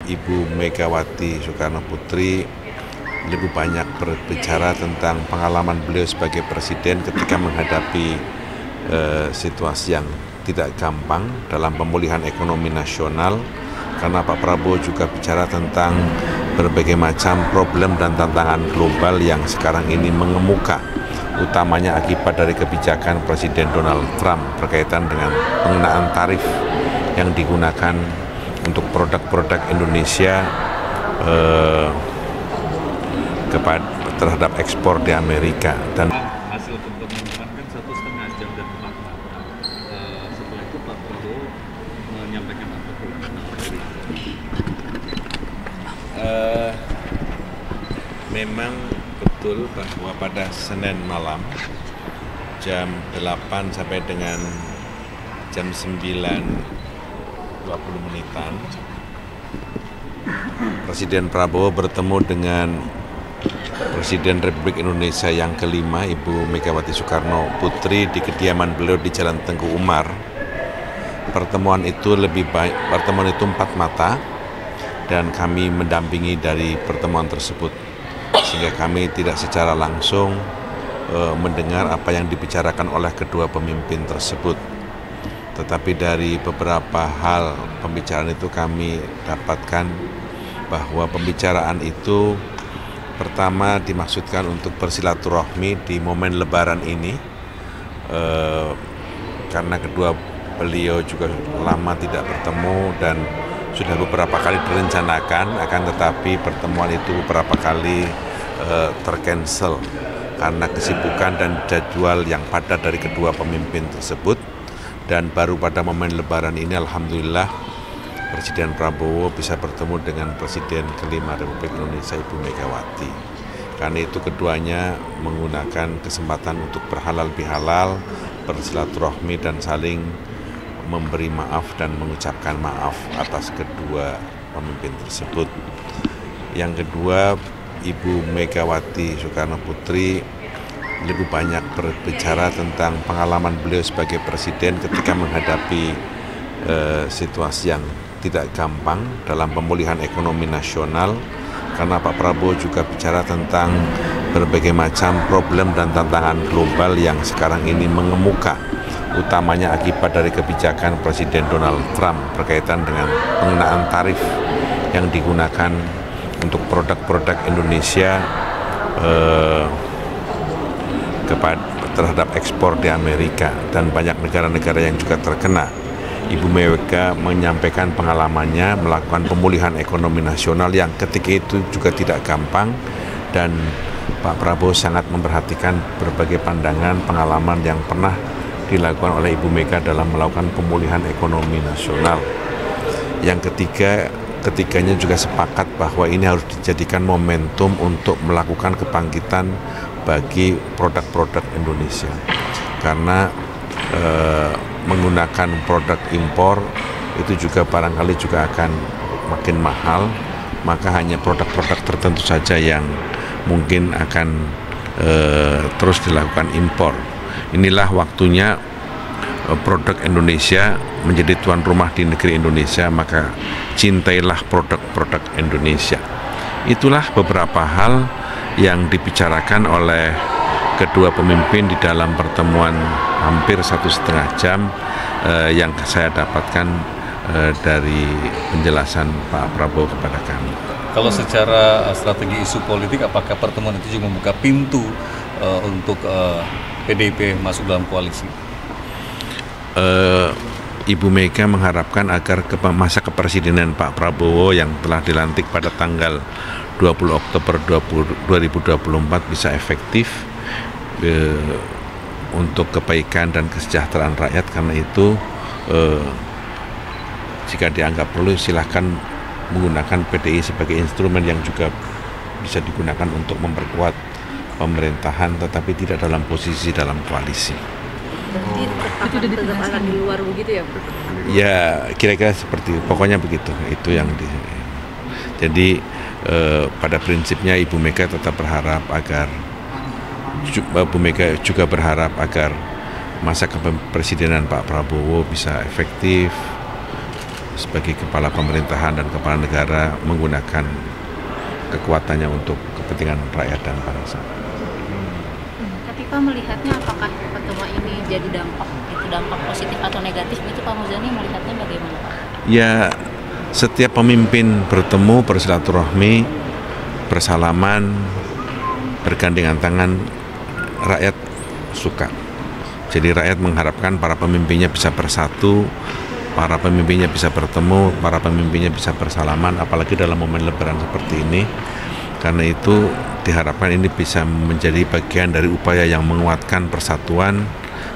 Ibu Megawati Soekarno Putri lebih banyak berbicara tentang pengalaman beliau sebagai presiden ketika menghadapi situasi yang tidak gampang dalam pemulihan ekonomi nasional, karena Pak Prabowo juga bicara tentang berbagai macam problem dan tantangan global yang sekarang ini mengemuka, utamanya akibat dari kebijakan Presiden Donald Trump berkaitan dengan pengenaan tarif yang digunakan untuk produk-produk Indonesia terhadap ekspor di Amerika. Dan hasil pertemuan kan 1,5 jam dan 4 mata. Setelah itu Pak Prabowo menyampaikan apa pula? Memang betul bahwa pada Senin malam jam 8 sampai dengan jam 9.20 menitan Presiden Prabowo bertemu dengan Presiden Republik Indonesia yang kelima, Ibu Megawati Soekarno Putri, di kediaman beliau di Jalan Tengku Umar. Pertemuan itu 4 mata, dan kami mendampingi dari pertemuan tersebut, sehingga kami tidak secara langsung mendengar apa yang dibicarakan oleh kedua pemimpin tersebut. Tetapi dari beberapa hal pembicaraan itu kami dapatkan bahwa pembicaraan itu pertama dimaksudkan untuk bersilaturahmi di momen Lebaran ini, karena kedua beliau juga lama tidak bertemu dan sudah beberapa kali direncanakan, akan tetapi pertemuan itu beberapa kali tercancel karena kesibukan dan jadwal yang padat dari kedua pemimpin tersebut. Dan baru pada momen Lebaran ini alhamdulillah Presiden Prabowo bisa bertemu dengan Presiden kelima Republik Indonesia, Ibu Megawati. Karena itu keduanya menggunakan kesempatan untuk berhalal bihalal, bersilaturahmi dan saling memberi maaf dan mengucapkan maaf atas kedua pemimpin tersebut. Yang kedua, Ibu Megawati Soekarno Putri lebih banyak berbicara tentang pengalaman beliau sebagai presiden ketika menghadapi situasi yang tidak gampang dalam pemulihan ekonomi nasional, karena Pak Prabowo juga bicara tentang berbagai macam problem dan tantangan global yang sekarang ini mengemuka, utamanya akibat dari kebijakan Presiden Donald Trump berkaitan dengan pengenaan tarif yang digunakan untuk produk-produk Indonesia terhadap ekspor di Amerika, dan banyak negara-negara yang juga terkena. Ibu Mega menyampaikan pengalamannya melakukan pemulihan ekonomi nasional yang ketika itu juga tidak gampang, dan Pak Prabowo sangat memperhatikan berbagai pandangan pengalaman yang pernah dilakukan oleh Ibu Mega dalam melakukan pemulihan ekonomi nasional. Yang ketiga, ketiganya juga sepakat bahwa ini harus dijadikan momentum untuk melakukan kebangkitan bagi produk-produk Indonesia, karena menggunakan produk impor itu juga barangkali juga akan makin mahal, maka hanya produk-produk tertentu saja yang mungkin akan terus dilakukan impor. Inilah waktunya produk Indonesia menjadi tuan rumah di negeri Indonesia, maka cintailah produk-produk Indonesia. Itulah beberapa hal yang dibicarakan oleh kedua pemimpin di dalam pertemuan hampir 1,5 jam yang saya dapatkan dari penjelasan Pak Prabowo kepada kami. Kalau secara strategi isu politik, apakah pertemuan itu juga membuka pintu untuk PDIP masuk dalam koalisi? Ibu Mega mengharapkan agar masa kepresidenan Pak Prabowo yang telah dilantik pada tanggal 20 Oktober 2024 bisa efektif untuk kebaikan dan kesejahteraan rakyat. Karena itu jika dianggap perlu silahkan menggunakan PDI sebagai instrumen yang juga bisa digunakan untuk memperkuat pemerintahan, tetapi tidak dalam posisi dalam koalisi. Itu udah akan di luar begitu ya? Ya kira-kira seperti itu. Pokoknya begitu. Itu yang jadi pada prinsipnya Ibu Mega tetap berharap agar masa kepemimpinan Pak Prabowo bisa efektif, sebagai kepala pemerintahan dan kepala negara menggunakan kekuatannya untuk kepentingan rakyat dan bangsa. Tapi Pak melihatnya apakah pertemuan ini jadi dampak positif atau negatif itu Pak Muzani melihatnya bagaimana Pak? Ya, setiap pemimpin bertemu, bersilaturahmi, bersalaman, bergandengan tangan, rakyat suka. Jadi rakyat mengharapkan para pemimpinnya bisa bersatu, para pemimpinnya bisa bertemu, para pemimpinnya bisa bersalaman, apalagi dalam momen Lebaran seperti ini. Karena itu diharapkan ini bisa menjadi bagian dari upaya yang menguatkan persatuan,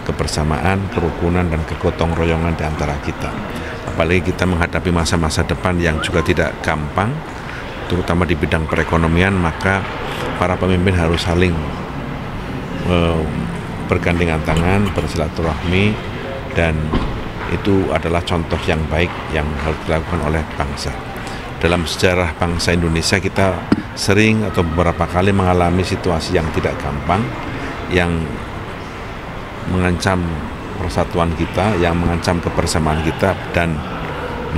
kebersamaan, kerukunan, dan kegotong royongan di antara kita. Apalagi kita menghadapi masa-masa depan yang juga tidak gampang, terutama di bidang perekonomian, maka para pemimpin harus saling bergandengan tangan, bersilaturahmi, dan itu adalah contoh yang baik yang harus dilakukan oleh bangsa. Dalam sejarah bangsa Indonesia kita sering atau beberapa kali mengalami situasi yang tidak gampang, yang mengancam persatuan kita, yang mengancam kebersamaan kita dan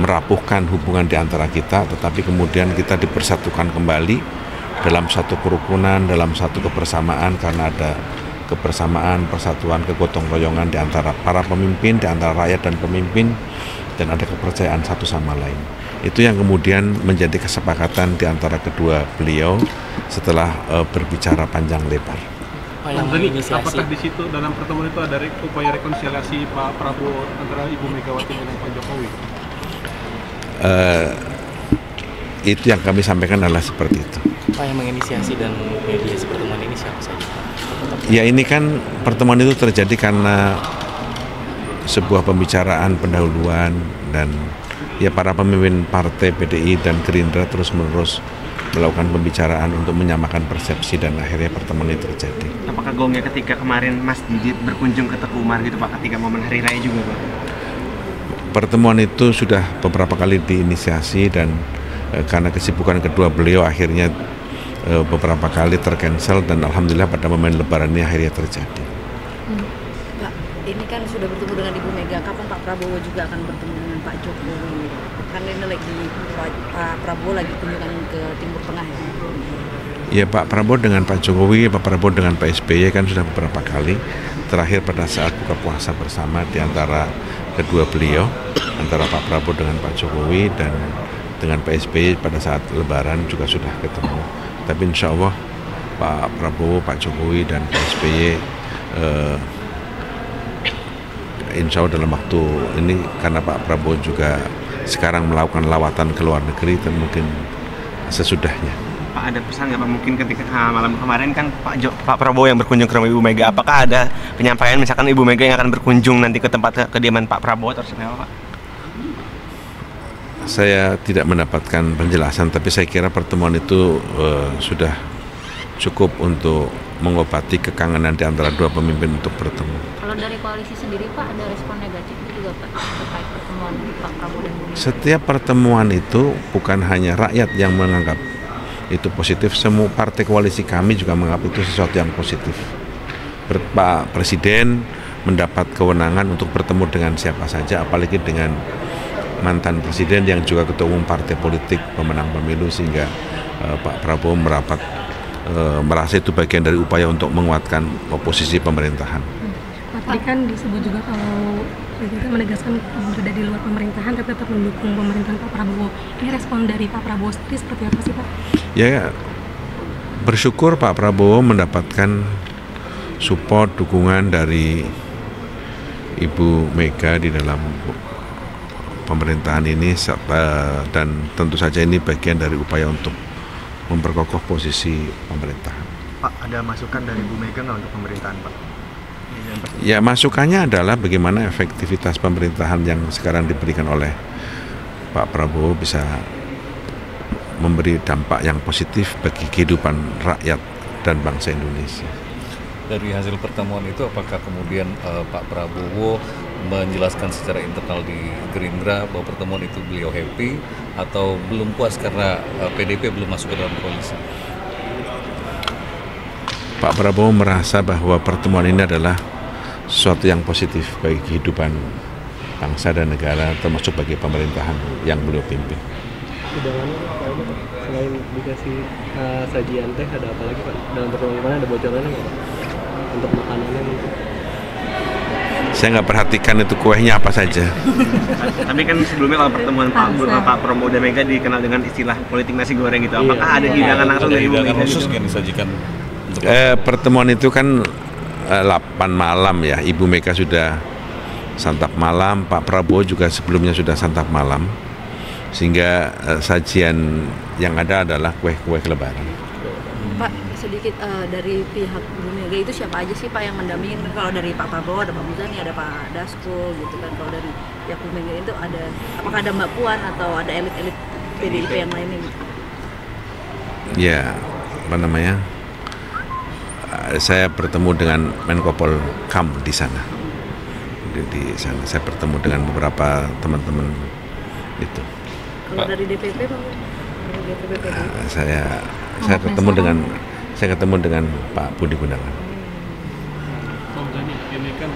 merapuhkan hubungan di antara kita, tetapi kemudian kita dipersatukan kembali dalam satu kerukunan, dalam satu kebersamaan karena ada kebersamaan, persatuan, kegotong royongan di antara para pemimpin, di antara rakyat dan pemimpin, dan ada kepercayaan satu sama lain. Itu yang kemudian menjadi kesepakatan di antara kedua beliau setelah berbicara panjang lebar. Apakah di situ dalam pertemuan itu ada upaya rekonsiliasi Pak Prabowo antara Ibu Megawati dengan Pak Jokowi? Itu yang kami sampaikan adalah seperti itu. Pak, yang menginisiasi dan mediasi pertemuan ini siapa saja? Ya, ini kan pertemuan itu terjadi karena sebuah pembicaraan pendahuluan dan ya para pemimpin partai PDI dan Gerindra terus-menerus melakukan pembicaraan untuk menyamakan persepsi dan akhirnya pertemuan itu terjadi. Apakah gongnya ketika kemarin Mas Didit berkunjung ke Teguh Umar gitu Pak, ketika momen Hari Raya juga Pak? Pertemuan itu sudah beberapa kali diinisiasi dan karena kesibukan kedua beliau akhirnya beberapa kali tercancel dan alhamdulillah pada momen Lebaran ini akhirnya terjadi. Pak, ini kan sudah bertemu dengan Ibu Mega, kapan Pak Prabowo juga akan bertemu dengan Pak Jokowi? Karena ini lagi Pak Prabowo lagi kunjungan ke Timur Tengah ya? Ya, Pak Prabowo dengan Pak Jokowi, Pak Prabowo dengan Pak SBY kan sudah beberapa kali. Terakhir pada saat buka puasa bersama di antara kedua beliau, antara Pak Prabowo dengan Pak Jokowi dan dengan Pak SBY pada saat Lebaran juga sudah ketemu. Tapi insya Allah Pak Prabowo, Pak Jokowi, dan Pak SBY insya Allah dalam waktu ini, karena Pak Prabowo juga sekarang melakukan lawatan ke luar negeri dan mungkin sesudahnya. Pak, ada pesan nggak Pak, mungkin ketika malam kemarin kan Pak Prabowo yang berkunjung ke rumah Ibu Mega, apakah ada penyampaian misalkan Ibu Mega yang akan berkunjung nanti ke tempat kediaman Pak Prabowo atau seperti apa Pak? Saya tidak mendapatkan penjelasan, tapi saya kira pertemuan itu sudah cukup untuk mengobati kekangenan di antara dua pemimpin untuk bertemu. Kalau dari koalisi sendiri Pak, ada respon negatif juga Pak terkait pertemuan Pak Prabowo dan Bu Mega? Setiap pertemuan itu bukan hanya rakyat yang menganggap itu positif, semua partai koalisi kami juga menganggap itu sesuatu yang positif. Pak Presiden mendapat kewenangan untuk bertemu dengan siapa saja, apalagi dengan mantan presiden yang juga ketua umum partai politik pemenang pemilu, sehingga Pak Prabowo merasa itu bagian dari upaya untuk menguatkan posisi pemerintahan. Tadi kan disebut juga kalau kita menegaskan berada di luar pemerintahan tapi tetap mendukung pemerintahan Pak Prabowo. Ini respon dari Pak Prabowo sendiri seperti apa sih Pak? Ya, bersyukur Pak Prabowo mendapatkan support, dukungan dari Ibu Mega di dalam pemerintahan ini, dan tentu saja ini bagian dari upaya untuk memperkokoh posisi pemerintahan. Pak, ada masukan dari Bu Mega nggak untuk pemerintahan Pak? Ya, masukannya adalah bagaimana efektivitas pemerintahan yang sekarang diberikan oleh Pak Prabowo bisa memberi dampak yang positif bagi kehidupan rakyat dan bangsa Indonesia. Dari hasil pertemuan itu, apakah kemudian Pak Prabowo menjelaskan secara internal di Gerindra bahwa pertemuan itu beliau happy atau belum puas karena PDIP belum masuk ke dalam koalisi? Pak Prabowo merasa bahwa pertemuan ini adalah sesuatu yang positif bagi kehidupan bangsa dan negara, termasuk bagi pemerintahan yang beliau pimpin. Hidangannya Pak, selain dikasih sajian teh ada apa lagi Pak? Dalam pertemuan kemarin ada bocorannya nggak Pak? Untuk makanannya mungkin? Saya nggak perhatikan itu kuehnya apa saja. Tapi kan sebelumnya kalau pertemuan Pak Prabowo dan Mega dikenal dengan istilah politik nasi goreng gitu. Apakah ada hidangan langsung dari Ibu Mega khusus gitu? yang disajikan? Pertemuan itu kan 8 malam ya. Ibu Mega sudah santap malam, Pak Prabowo juga sebelumnya sudah santap malam. Sehingga sajian yang ada adalah kue-kue lebaran. Pak, sedikit dari pihak Bu Mega itu siapa aja sih Pak yang mendampingi? Kalau dari Pak Prabowo ada Pak Muzani, ada Pak Dasko gitu kan. Kalau dari pihak Bu Mega itu ada, apakah ada Mbak Puan atau ada elit-elit PDIP yang lainnya gitu? Ya, apa namanya? Saya bertemu dengan Menko Polhukam di sana. Di sana saya bertemu dengan beberapa teman-teman itu. Kalau dari DPP Pak? Dari DPP PDIP? Saya ketemu dengan Pak Budi Gunawan. Pak Muzani, ini kan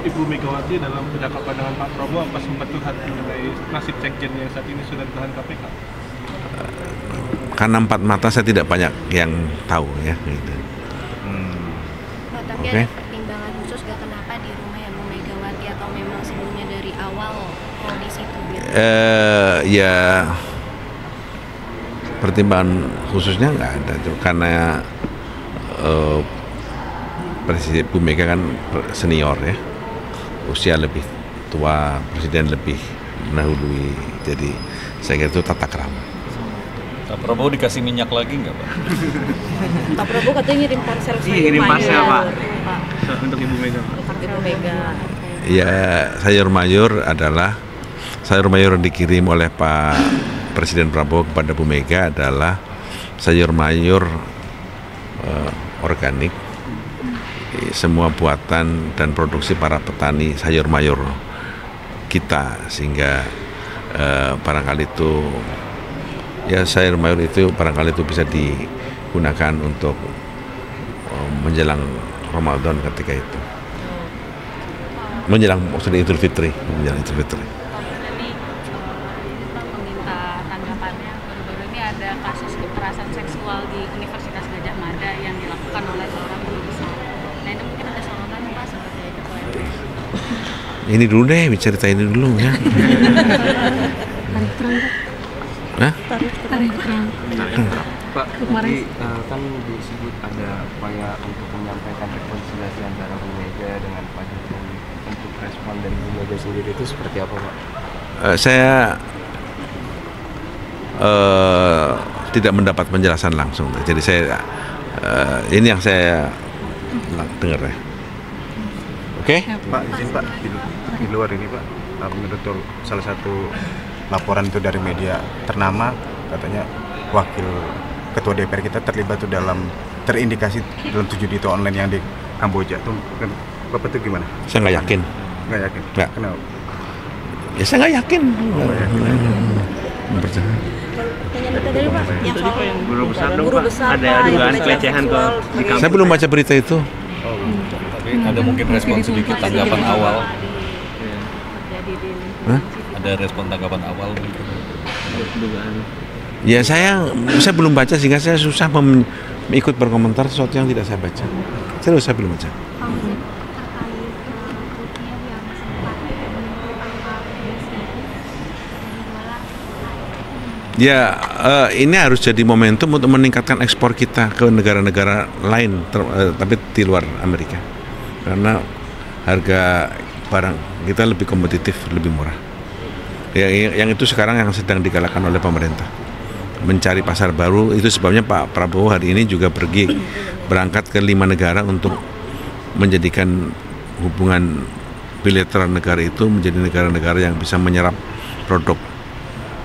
Ibu Megawati dalam percakapan dengan Pak Prabowo apa sempat curhat mengenai nasib sekjen yang saat ini sudah ditahan KPK? Karena empat mata saya tidak banyak yang tahu ya. Gitu. Pak, tapi ada pertimbangan khusus gak kenapa di rumah ya Bu Megawati atau memang sebelumnya dari awal di situ gitu? Ya pertimbangan khususnya nggak ada tuh karena Presiden Bu Mega kan senior ya, usia lebih tua, presiden lebih mendahului, jadi saya kira itu tata krama. Pak Prabowo dikasih minyak lagi nggak Pak? Pak Prabowo katanya ngirim parsel sayur ngirim parsel, Pak. Pak. Untuk Ibu Mega. Untuk Ibu Mega. Ya, sayur mayur yang dikirim oleh Pak Presiden Prabowo kepada Bu Mega adalah sayur mayur organik, semua buatan dan produksi para petani sayur mayur kita, sehingga barangkali itu ya sayur mayur itu barangkali itu bisa digunakan untuk menjelang Ramadan ketika itu, menjelang maksudnya Idul Fitri, menjelang Idul Fitri. Ada kasus kekerasan seksual di Universitas Gadjah Mada yang dilakukan oleh seorang guru besar. Nah itu mungkin ada sorotan Pak seperti itu Pak. Ini dulu deh, cerita ini dulu ya. Pak, tadi kan disebut ada upaya untuk menyampaikan rekonsiliasi antara Bu Mega dengan Pak Jokowi. Untuk respon dari Bu Mega sendiri itu seperti apa Pak? Saya tidak mendapat penjelasan langsung, jadi saya ini yang saya dengar ya. Oke? Pak, izin Pak, di luar ini Pak, menurut salah satu laporan itu dari media ternama, katanya wakil ketua DPR kita terlibat tuh terindikasi dalam 7 dito online yang di Kamboja tuh, Bapak tuh gimana? Saya nggak yakin. Nggak yakin? Nggak. Kenapa? Ya saya nggak yakin. Tadi Pak, yang soal Guru besar dong guru Pak, besar, ada Pak, dugaan yang pelecehan ke di kampus. Saya belum baca berita itu. Tapi ada mungkin respon sedikit tanggapan awal. Ada respon tanggapan awal mungkin. Ya saya belum baca sehingga saya susah ikut berkomentar sesuatu yang tidak saya baca. Saya belum baca. Ya, ini harus jadi momentum untuk meningkatkan ekspor kita ke negara-negara lain, tapi di luar Amerika. Karena harga barang kita lebih kompetitif, lebih murah. Ya, yang itu sekarang yang sedang digalakkan oleh pemerintah. Mencari pasar baru, itu sebabnya Pak Prabowo hari ini juga berangkat ke 5 negara untuk menjadikan hubungan bilateral negara itu menjadi negara-negara yang bisa menyerap produk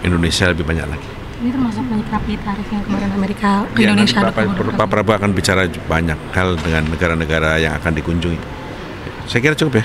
Indonesia lebih banyak lagi. Ini termasuk menyikapi tarif yang kemarin Amerika ke Indonesia. Pak Prabowo akan bicara banyak hal dengan negara-negara yang akan dikunjungi. Saya kira cukup ya.